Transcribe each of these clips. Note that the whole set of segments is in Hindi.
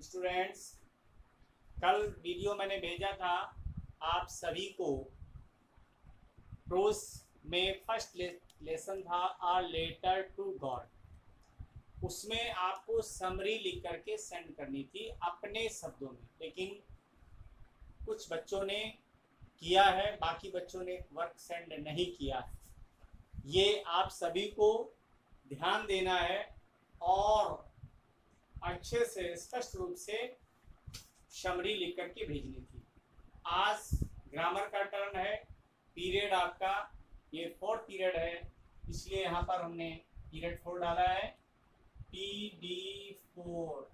स्टूडेंट्स, कल वीडियो मैंने भेजा था आप सभी को। प्रोस में फर्स्ट लेसन था आ लेटर टू गॉड। उसमें आपको समरी लिख करके सेंड करनी थी अपने शब्दों में, लेकिन कुछ बच्चों ने किया है, बाकी बच्चों ने वर्क सेंड नहीं किया है। ये आप सभी को ध्यान देना है और अच्छे से स्पष्ट रूप से समरी लिख करके भेजनी थी। आज ग्रामर का टर्न है, पीरियड आपका ये 4th पीरियड है, इसलिए यहाँ पर हमने पीरियड 4 डाला है। PD4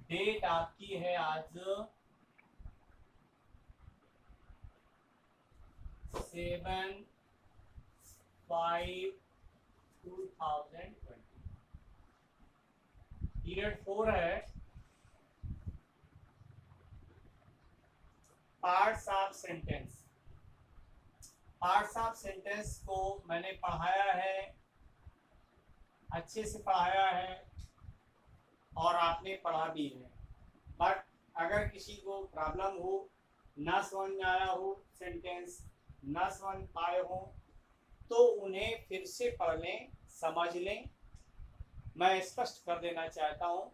डेट आपकी है आज 7/5/2020। पीरियड 4 है। Parts of sentence, parts of sentence को मैंने पढ़ाया है, अच्छे से पढ़ाया है और आपने पढ़ा भी है। बट अगर किसी को प्रॉब्लम हो, ना समझ में आया हो, सेंटेंस ना समझ पाए हो, तो उन्हें फिर से पढ़ लें, समझ लें। मैं स्पष्ट कर देना चाहता हूँ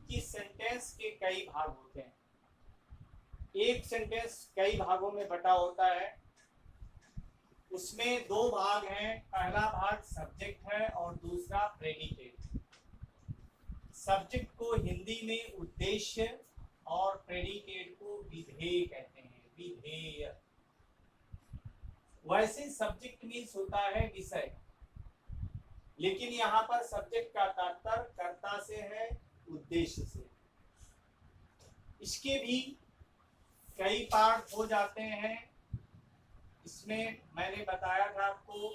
कि सेंटेंस के कई भाग होते हैं। एक सेंटेंस कई भागों में बटा होता है, उसमें 2 भाग हैं। पहला भाग सब्जेक्ट है और दूसरा प्रेडिकेट। सब्जेक्ट को हिंदी में उद्देश्य और प्रेडिकेट को विधेय कहते हैं, विधेय। वैसे सब्जेक्ट मीन्स होता है विषय, लेकिन यहाँ पर सब्जेक्ट का तात्पर्य कर्ता से है, उद्देश्य से। इसके भी कई पार्ट हो जाते हैं। इसमें मैंने बताया था आपको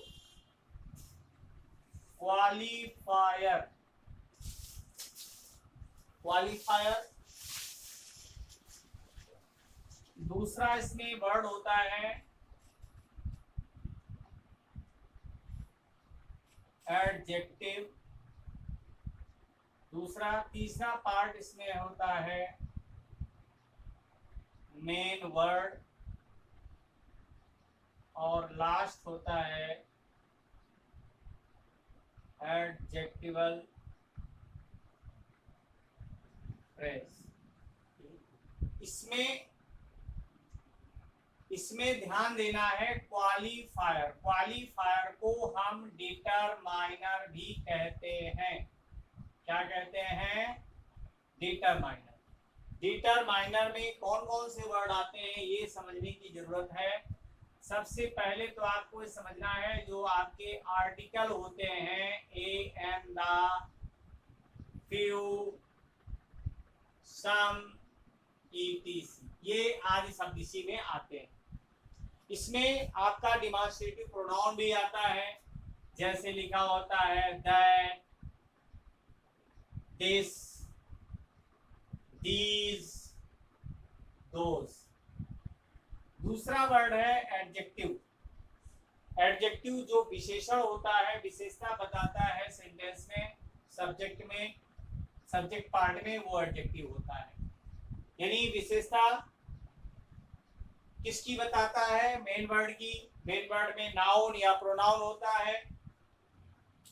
क्वालिफायर, क्वालिफायर। दूसरा इसमें वर्ड होता है एडजेक्टिव। तीसरा पार्ट इसमें होता है मेन वर्ड और लास्ट होता है एडजेक्टिवल फ्रेज। इसमें ध्यान देना है क्वालिफायर। क्वालिफायर को हम डिटरमाइनर भी कहते हैं। क्या कहते हैं? डिटरमाइनर। डिटरमाइनर में कौन कौन से वर्ड आते हैं ये समझने की जरूरत है। सबसे पहले तो आपको समझना है जो आपके आर्टिकल होते हैं, a and, the, few, some, ETC, ये आदि शब्द इसी में आते हैं। इसमें आपका डिमॉन्स्ट्रेटिव प्रोनाउन भी आता है, जैसे लिखा होता है दैट, दिस, दीज, दोज। दूसरा वर्ड है एडजेक्टिव। एडजेक्टिव जो विशेषण होता है, विशेषता बताता है सेंटेंस में, सब्जेक्ट में, सब्जेक्ट पार्ट में, वो एडजेक्टिव होता है। यानी विशेषता किसकी बताता है? मेन वर्ड की। मेन वर्ड में नाउन या प्रोनाउन होता है।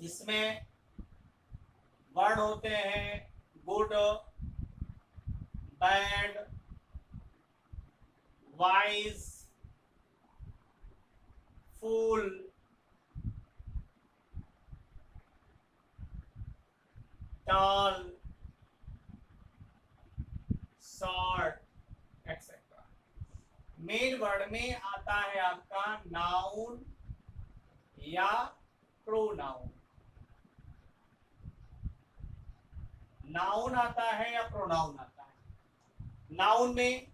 इसमें वर्ड होते हैं good, bad, wise, fool, tall, short, etcetera. Main word में आता है आपका नाउन या प्रोनाउन। नाउन आता है या प्रोनाउन आता है। नाउन में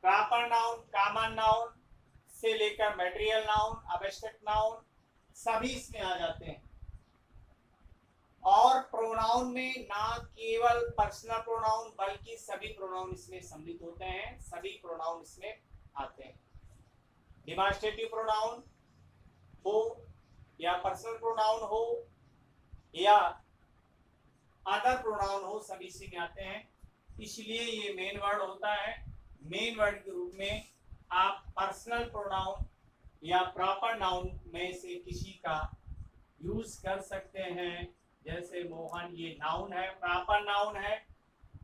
प्रॉपर नाउन, कॉमन नाउन से लेकर मटेरियल नाउन, एब्स्ट्रैक्ट नाउन, सभी इसमें आ जाते हैं। और प्रोनाउन में ना केवल पर्सनल प्रोनाउन बल्कि सभी प्रोनाउन इसमें सम्मिलित होते हैं, सभी प्रोनाउन इसमें आते हैं। डिमॉन्स्ट्रेटिव प्रोनाउन हो या पर्सनल प्रोनाउन हो या अदर प्रोनाउन हो, सभी इसी में आते हैं। इसलिए ये मेन वर्ड होता है। मेन वर्ड के रूप में आप पर्सनल प्रोनाउन या प्रॉपर नाउन में से किसी का यूज कर सकते हैं। जैसे मोहन, ये नाउन है, प्रॉपर नाउन है।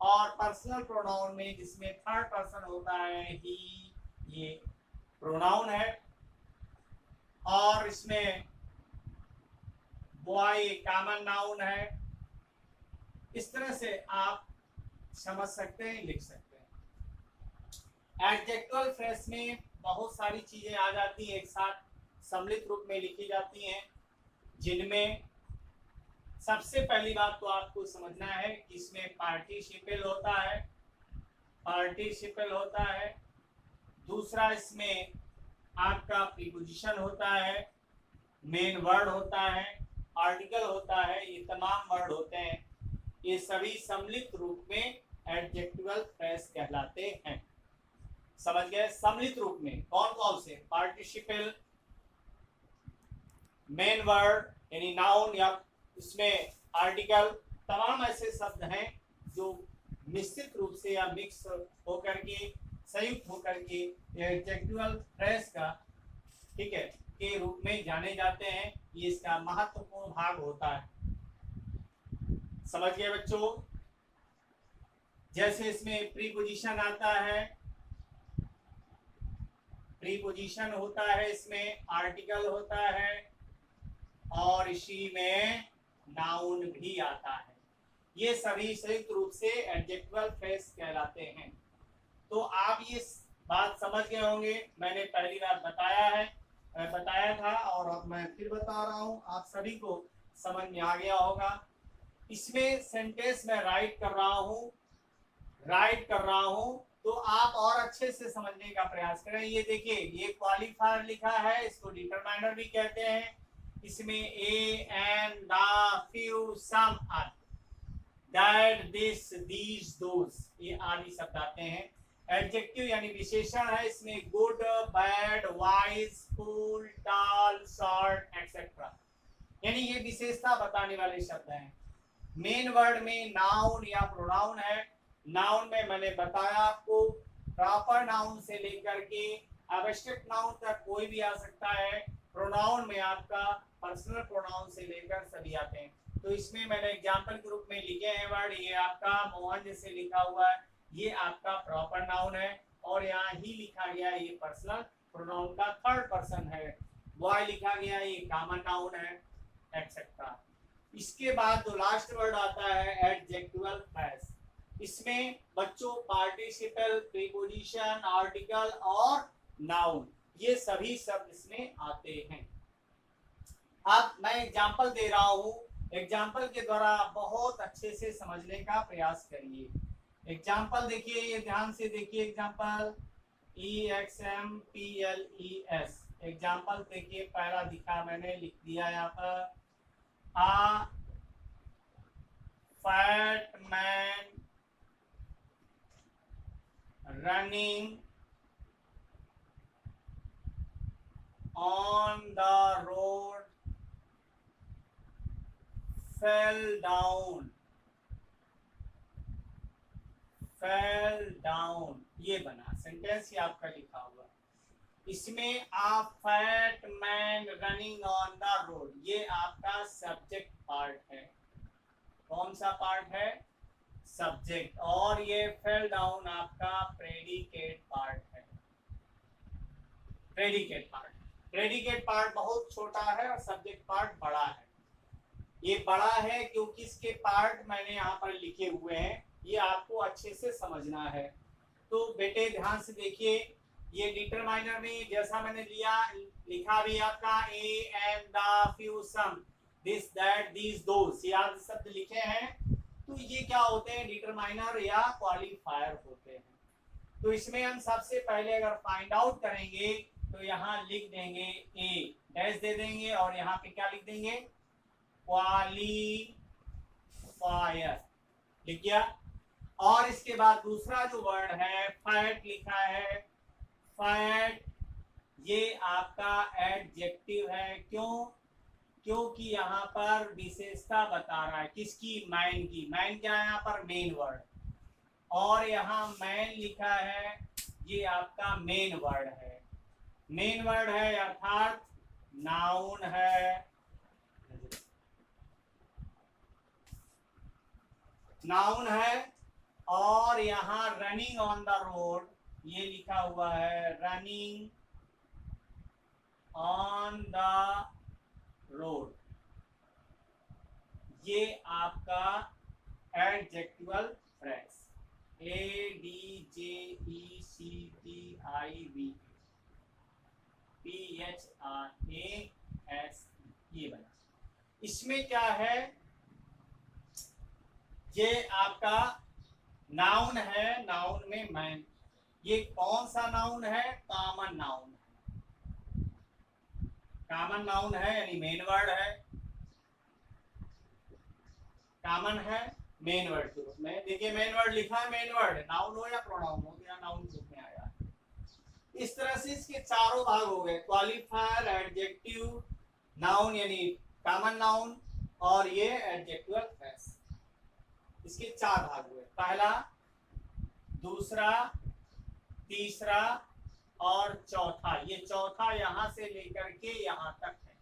और पर्सनल प्रोनाउन में जिसमें थर्ड पर्सन होता है ही, ये प्रोनाउन है। और इसमें बॉय कॉमन नाउन है। इस तरह से आप समझ सकते हैं, लिख सकते हैं। एडजेक्टिवल फ्रेज में बहुत सारी चीजें आ जाती हैं, एक साथ सम्मिलित रूप में लिखी जाती हैं, जिनमें सबसे पहली बात तो आपको समझना है कि इसमें पार्टिसिपल होता है, पार्टिसिपल होता है। दूसरा, इसमें आपका प्रीपोजिशन होता है, मेन वर्ड होता है, आर्टिकल होता है, ये तमाम वर्ड होते हैं। ये सभी सम्मिलित रूप में एडजेक्टिवल फ्रेज कहलाते हैं। समझ गए? सम्मिलित रूप में कौन कौन से? पार्टिसिपल, मेन वर्ड यानी नाउन या इसमें आर्टिकल, तमाम ऐसे शब्द हैं जो निश्चित रूप से या मिक्स होकर के, संयुक्त होकर के एडजेक्टिवल फ्रेज का, ठीक है, के रूप में जाने जाते हैं। ये इसका महत्वपूर्ण भाग होता है। समझ गए बच्चों? जैसे इसमें प्रीपोजिशन आता है, प्रीपोजिशन होता है, इसमें आर्टिकल होता है और इसी में नाउन भी आता है। ये सभी संयुक्त रूप से एडजेक्टिवल फ्रेज कहलाते हैं। तो आप ये बात समझ गए होंगे, मैंने पहली बार बताया था और अब मैं फिर बता रहा हूँ, आप सभी को समझ में आ गया होगा। इसमें सेंटेंस में राइट कर रहा हूँ तो आप और अच्छे से समझने का प्रयास करें। ये देखिए, ये क्वालिफायर लिखा है, इसको डिटरमाइनर भी कहते हैं। इसमें a, an, the, few, some, that, this, these, those, ये आदि शब्द आते हैं। एडजेक्टिव यानी विशेषण है, इसमें good, bad, wise, fool, tall, short, etcetera, यानी ये विशेषता बताने वाले शब्द हैं। मेन वर्ड में नाउन या प्रोनाउन है। नाउन में मैंने बताया आपको, प्रॉपर नाउन से लेकर के आवश्यक नाउन तक कोई भी आ सकता है। प्रोनाउन में आपका पर्सनल प्रोनाउन से लेकर सभी आते हैं। तो इसमें मैंने एग्जांपल के रूप में लिखे हैं वर्ड, ये आपका मोहन जैसे लिखा हुआ है, ये आपका प्रॉपर नाउन है। और यहाँ ही लिखा गया ये पर्सनल प्रोनाउन का थर्ड पर्सन है। बॉय लिखा गया, ये कॉमन नाउन है, एक्सेट्रा। इसके बाद जो लास्ट वर्ड आता है एडजेक्टिवल फ्रेज, इसमें बच्चों पार्टिसिपल, प्रीपोजिशन, आर्टिकल और नाउन, ये सभी शब्द इसमें आते हैं। अब मैं एग्जांपल दे रहा हूँ, एग्जाम्पल के द्वारा बहुत अच्छे से समझने का प्रयास करिए। एग्जाम्पल देखिए, ये ध्यान से देखिए। एग्जाम्पल EXAMPLES, एग्जाम्पल देखिए, पहला दिखा मैंने, लिख दिया यहाँ पर, a fat man running on the road fell down, ये बना सेंटेंस ही आपका लिखा हुआ। इसमें आप fat man running on the road, ये आपका सब्जेक्ट पार्ट है। कौन सा पार्ट है? सब्जेक्ट। और ये फेल डाउन आपका प्रेडिकेट पार्ट है। प्रेडिकेट पार्ट बहुत छोटा है और सब्जेक्ट पार्ट बड़ा है। ये बड़ा है क्योंकि इसके पार्ट मैंने यहाँ पर लिखे हुए हैं, ये आपको अच्छे से समझना है। तो बेटे ध्यान से देखिए, ये डिटरमाइनर में जैसा मैंने लिखा भी आपका a, an, the, few, some, this, that, these, those, ये आदि शब्द लिखे हैं। तो ये क्या होते हैं? डिटरमाइनर या क्वालिफायर होते हैं। तो इसमें हम सबसे पहले अगर फाइंड आउट करेंगे तो यहाँ लिख देंगे ए, डैश दे देंगे और यहाँ पे क्या लिख देंगे? क्वालिफायर, लिख गया। और इसके बाद दूसरा जो वर्ड है फैट लिखा है, फैट ये आपका एडजेक्टिव है। क्यों? क्योंकि यहाँ पर विशेषता बता रहा है, किसकी? मैन की। मैन क्या है यहाँ पर? Main word. और यहाँ मैन लिखा है, ये आपका मेन वर्ड है। मेन वर्ड है अर्थात नाउन है, नाउन है। और यहाँ रनिंग ऑन द रोड ये लिखा हुआ है, रनिंग ऑन द रोड, ये आपका एडजेक्टिवल फ्रेज, ADJECTIV PHRAS, ये बना। इसमें क्या है, ये आपका नाउन है, नाउन में मैन, ये कौन सा नाउन है, कॉमन नाउन है, कॉमन नाउन है यानी मेन वर्ड है, कॉमन है मेन वर्ड के रूप में। देखिए मेन वर्ड लिखा है, मेन वर्ड नाउन हो या प्रोनाउन हो, या नाउन के रूप में आया। इस तरह से इसके चारों भाग हो गए, क्वालिफायर, एडजेक्टिव, नाउन यानी कॉमन नाउन, और ये एडजेक्टिवल फ्रेज। इसके 4 भाग हुए, पहला, दूसरा, तीसरा और चौथा। ये चौथा यहां से लेकर के यहां तक है,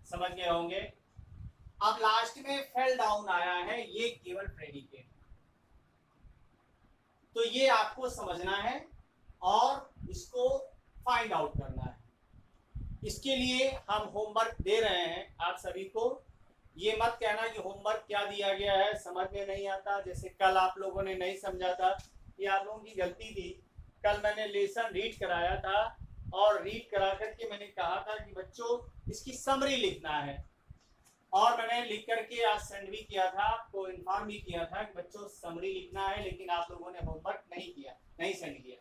समझ गए होंगे। अब लास्ट में फेल डाउन आया है, ये केवल प्रेडिकेट, तो ये आपको समझना है और इसको फाइंड आउट करना है। इसके लिए हम होमवर्क दे रहे हैं आप सभी को। ये मत कहना कि होमवर्क क्या दिया गया है समझ में नहीं आता, जैसे कल आप लोगों ने नहीं समझा था, ये आप लोगों की गलती थी। कल मैंने लेसन रीड कराया था और रीड करा करके मैंने कहा था कि बच्चों इसकी समरी लिखना है, और मैंने लिख करके आज सेंड भी किया था, आपको इन्फॉर्म भी किया था कि बच्चों समरी लिखना है, लेकिन आप लोगों ने होमवर्क नहीं किया, नहीं सेंड किया।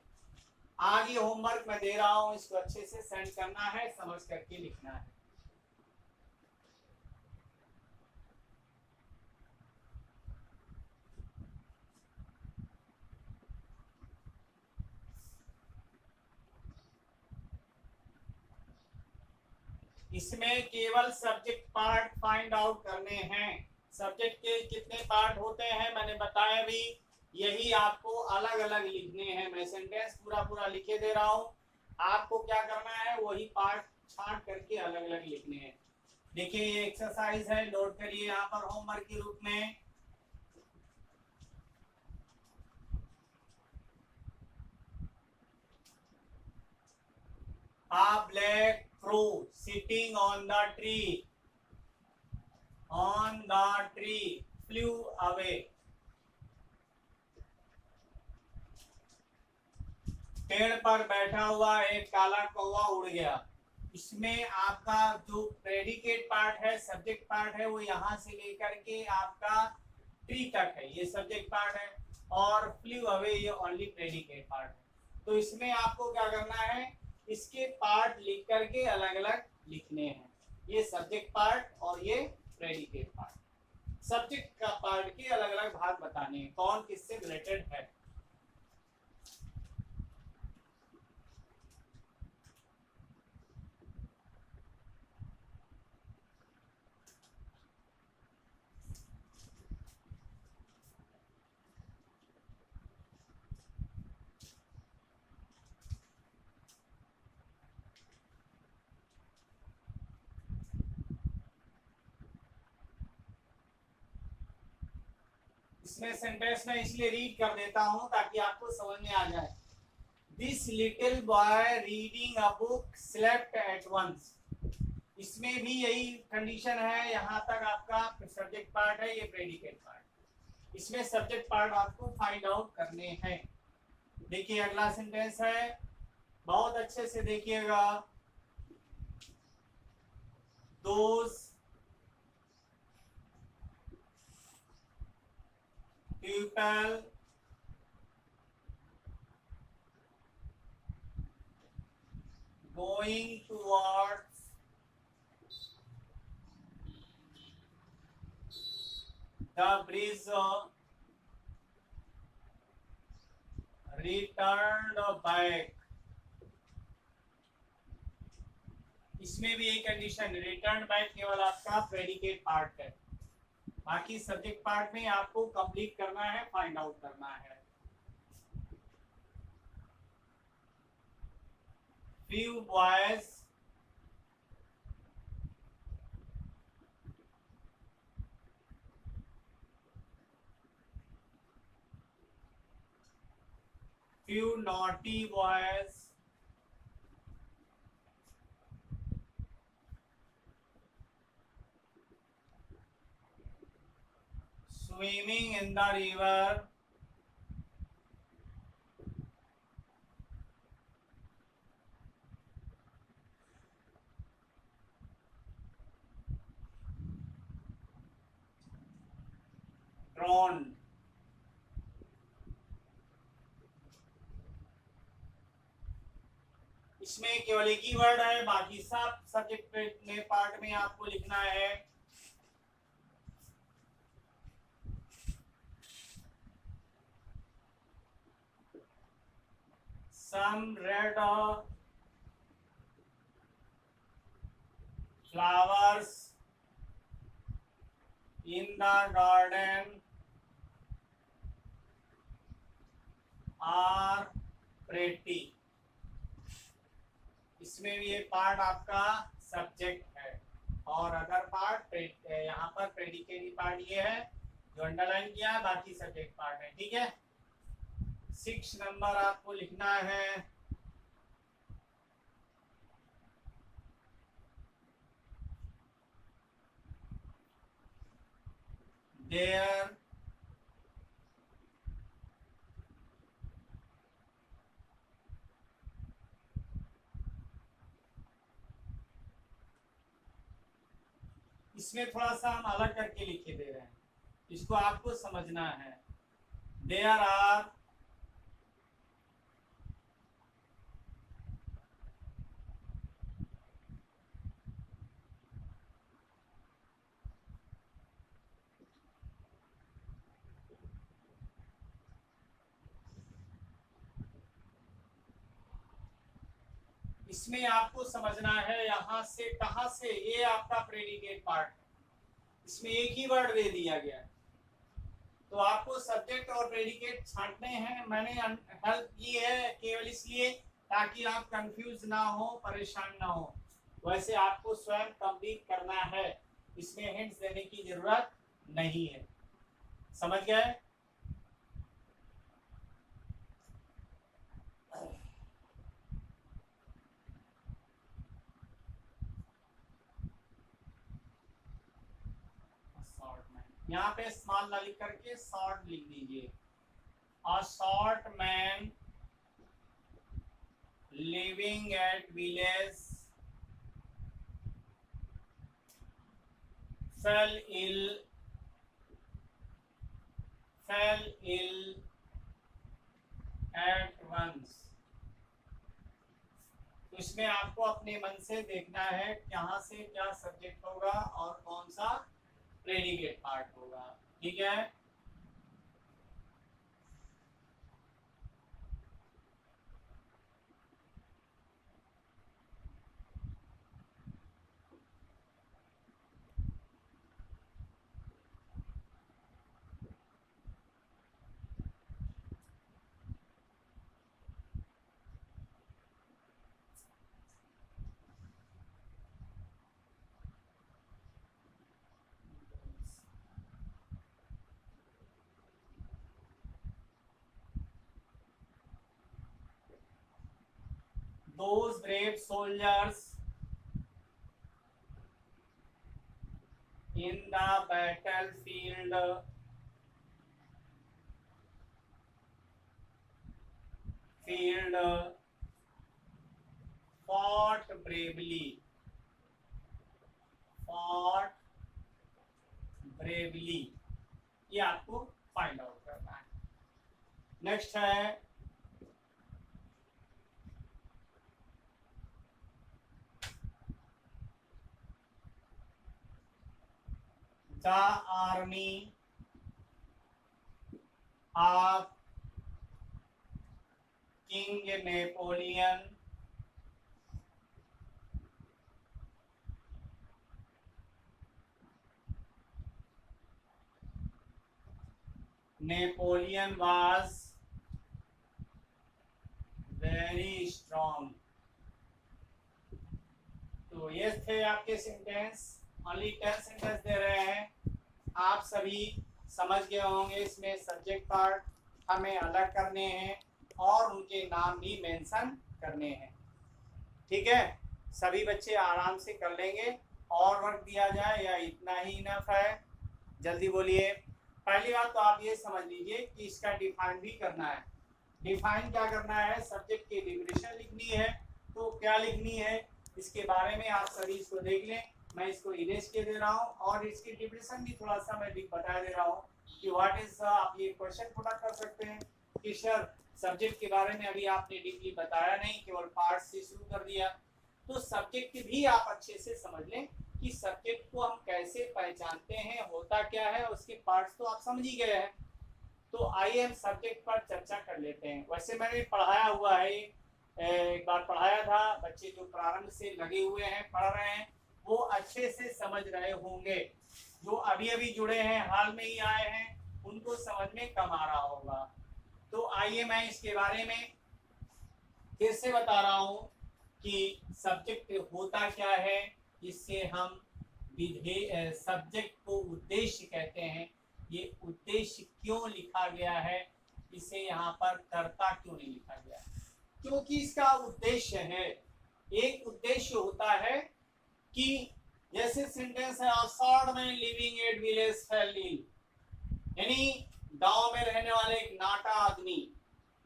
आज ये होमवर्क मैं दे रहा हूँ, इसको अच्छे से सेंड करना है, समझ करके लिखना है। इसमें केवल सब्जेक्ट पार्ट फाइंड आउट करने हैं। सब्जेक्ट के कितने पार्ट होते हैं मैंने बताया भी, यही आपको अलग अलग लिखने हैं। मैं सेंटेंस पूरा पूरा लिखे दे रहा हूँ, आपको क्या करना है वही पार्ट छांट करके अलग अलग लिखने हैं। देखिए ये एक्सरसाइज है, नोट करिए यहाँ पर होमवर्क के रूप में। A black crow sitting on the tree flew away. पेड़ पर बैठा हुआ एक काला कौवा उड़ गया। इसमें आपका जो प्रेडिकेट पार्ट है, सब्जेक्ट पार्ट है, वो यहां से लेकर के आपका ट्री तक है, ये सब्जेक्ट पार्ट है, और फ्लू अवे ये ओनली प्रेडिकेट पार्ट है। तो इसमें आपको क्या करना है, इसके पार्ट लिख करके अलग अलग लिखने हैं, ये सब्जेक्ट पार्ट और ये प्रेडिकेट पार्ट। सब्जेक्ट का पार्ट के अलग अलग भाग बताने हैं, कौन किससे रिलेटेड है। इसमें सेंटेंस में इसलिए रीड कर देता हूं ताकि आपको समझ में आ जाए। This little boy reading a book slept at once. इसमें भी यही कंडीशन है, यहां तक आपका सब्जेक्ट पार्ट है, ये प्रेडिकेट पार्ट। इसमें सब्जेक्ट पार्ट आपको फाइंड आउट करने हैं। देखिए अगला सेंटेंस है, बहुत अच्छे से देखिएगा। Those people going towards the bridge returned back। इसमें भी एक कंडीशन, रिटर्न बैक केवल आपका प्रेडिकेट पार्ट है, बाकी सब्जेक्ट पार्ट में आपको कंप्लीट करना है, फाइंड आउट करना है। few boys few naughty boys swimming in the river drowned। इसमें केवल एक ही वर्ड है, बाकी सब सब्जेक्ट में पार्ट में आपको लिखना है some red flowers in the garden are pretty। इसमें भी ये पार्ट आपका सब्जेक्ट है और अदर पार्ट यहाँ पर प्रेडिकेट पार्ट ये है जो अंडरलाइन किया है, बाकी सब्जेक्ट पार्ट है। ठीक है, 6 नंबर आपको लिखना है देयर इसमें थोड़ा सा हम अलग करके लिखे दे रहे हैं, इसको आपको समझना है। देयर आर इसमें आपको समझना है यहाँ से कहाँ से, ये आपका प्रेडिकेट पार्ट है, इसमें एक ही वर्ड दे दिया गया है तो आपको सब्जेक्ट और प्रेडिकेट छांटने हैं। मैंने हेल्प की है केवल इसलिए ताकि आप कंफ्यूज ना हो, परेशान ना हो, वैसे आपको स्वयं कंप्लीट करना है, इसमें हिंट्स देने की जरूरत नहीं है। समझ गए? यहाँ पे स्मॉल ना लिख करके शॉर्ट लिख दीजिए। A short man living at village fell ill at once। तो इसमें आपको अपने मन से देखना है कहाँ से क्या सब्जेक्ट होगा और कौन सा प्रेडिकेट पार्ट होगा। ठीक है, those brave soldiers in the battlefield fought bravely ये आपको फाइंड आउट करना है। नेक्स्ट है the army of king Napoleon Napoleon was very strong. तो ये थे आपके सेंटेंस, ओनली 10 सेंटेंस दे रहे हैं। आप सभी समझ गए होंगे इसमें सब्जेक्ट पार्ट हमें अलग करने हैं और उनके नाम भी मेंशन करने हैं। ठीक है, सभी बच्चे आराम से कर लेंगे। और वर्क दिया जाए या इतना ही इनफ है? जल्दी बोलिए। पहली बात तो आप ये समझ लीजिए कि इसका डिफाइन भी करना है। डिफाइन क्या करना है? सब्जेक्ट की डिफिनेशन लिखनी है। तो क्या लिखनी है इसके बारे में आप सभी इसको देख लें। मैं इसको इरेज के दे रहा हूँ और इसकी डिफिनेशन भी थोड़ा सा मैं बता दे रहा हूँ कि व्हाट इज। आप ये क्वेश्चन पुट कर सकते हैं कि सर सब्जेक्ट के बारे में अभी आपने डीपली बताया नहीं, केवल पार्ट से शुरू कर दिया। तो सब्जेक्ट भी आप अच्छे से समझ लें कि सब्जेक्ट को हम कैसे पहचानते हैं, होता क्या है, उसके पार्ट्स तो आप समझ ही गए हैं। तो आइए हम सब्जेक्ट पर चर्चा कर लेते हैं। वैसे मैंने पढ़ाया हुआ है, एक बार पढ़ाया था। बच्चे जो प्रारंभ से लगे हुए हैं, पढ़ रहे हैं, वो अच्छे से समझ रहे होंगे। जो अभी अभी जुड़े हैं, हाल में ही आए हैं, उनको समझ में कम आ रहा होगा। तो आइए मैं इसके बारे में फिर से बता रहा हूँ कि सब्जेक्ट होता क्या है, इससे हम सब्जेक्ट को उद्देश्य कहते हैं। ये उद्देश्य क्यों लिखा गया है, इसे यहाँ पर कर्ता क्यों नहीं लिखा गया? क्योंकि इसका उद्देश्य है। एक उद्देश्य होता है कि जैसे सेंटेंस है, short man living at village fell ill, यानी गांव में रहने वाले एक नाटा आदमी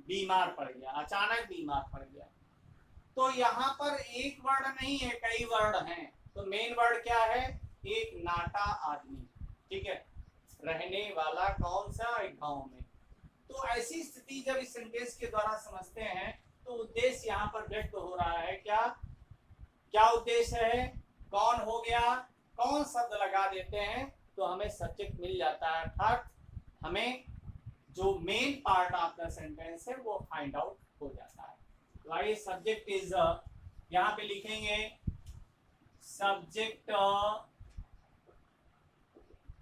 बीमार पड़ गया, अचानक बीमार पड़ गया। तो यहाँ पर एक वर्ड नहीं है, कई वर्ड हैं। तो मेन वर्ड क्या है? एक नाटा आदमी। ठीक है, रहने वाला कौन सा? एक गांव में। तो ऐसी स्थिति जब इस सेंटेंस के द्वारा समझते हैं तो उद्देश्य यहाँ पर व्यक्त हो रहा है। क्या क्या उद्देश्य है? कौन हो गया, कौन शब्द लगा देते हैं तो हमें सब्जेक्ट मिल जाता है, अर्थात हमें जो main part of the sentence है वो फाइंड आउट हो जाता है। तो आइए सब्जेक्ट इज, यहाँ पे लिखेंगे subject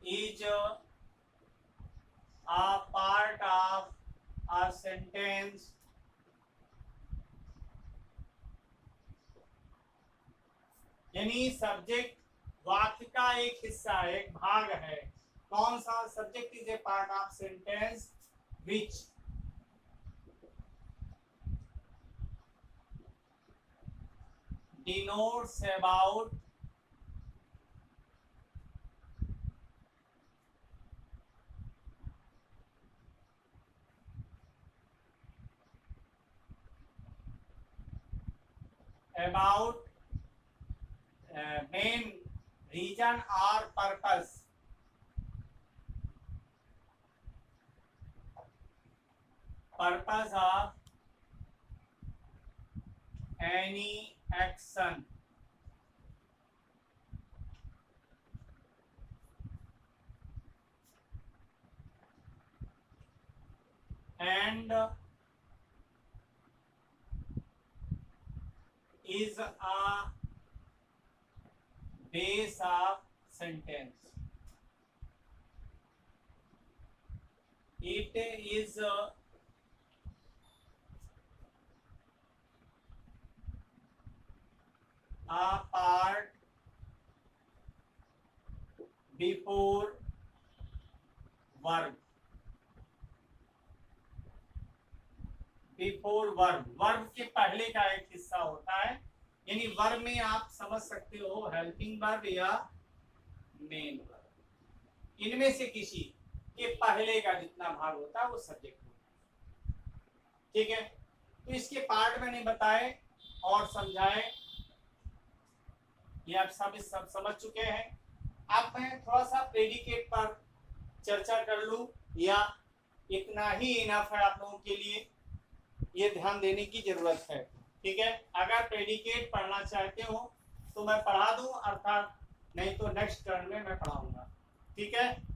is a part of a sentence यानी सब्जेक्ट वाक्य का एक हिस्सा है, एक भाग है। कौन सा? Subject is a part of sentence which denotes about main reason or purpose of any action and is a base of sentence. It is a part before verb. Before verb, verb के पहले का एक हिस्सा होता है। यानी वर्ब में आप समझ सकते हो हेल्पिंग वर्ब या मेन वर्ब, इनमें से किसी के पहले का जितना भाग होता है वो सब्जेक्ट होता है। ठीक है, तो इसके पार्ट मैंने बताए और समझाए, ये आप सब समझ चुके हैं। अब मैं थोड़ा सा प्रेडिकेट पर चर्चा कर लूं या इतना ही इनफ है आप लोगों के लिए? ये ध्यान देने की जरूरत है। ठीक है, अगर प्रेडिकेट पढ़ना चाहते हो तो मैं पढ़ा दूं, अर्थात नहीं तो नेक्स्ट टर्न में मैं पढ़ाऊंगा। ठीक है।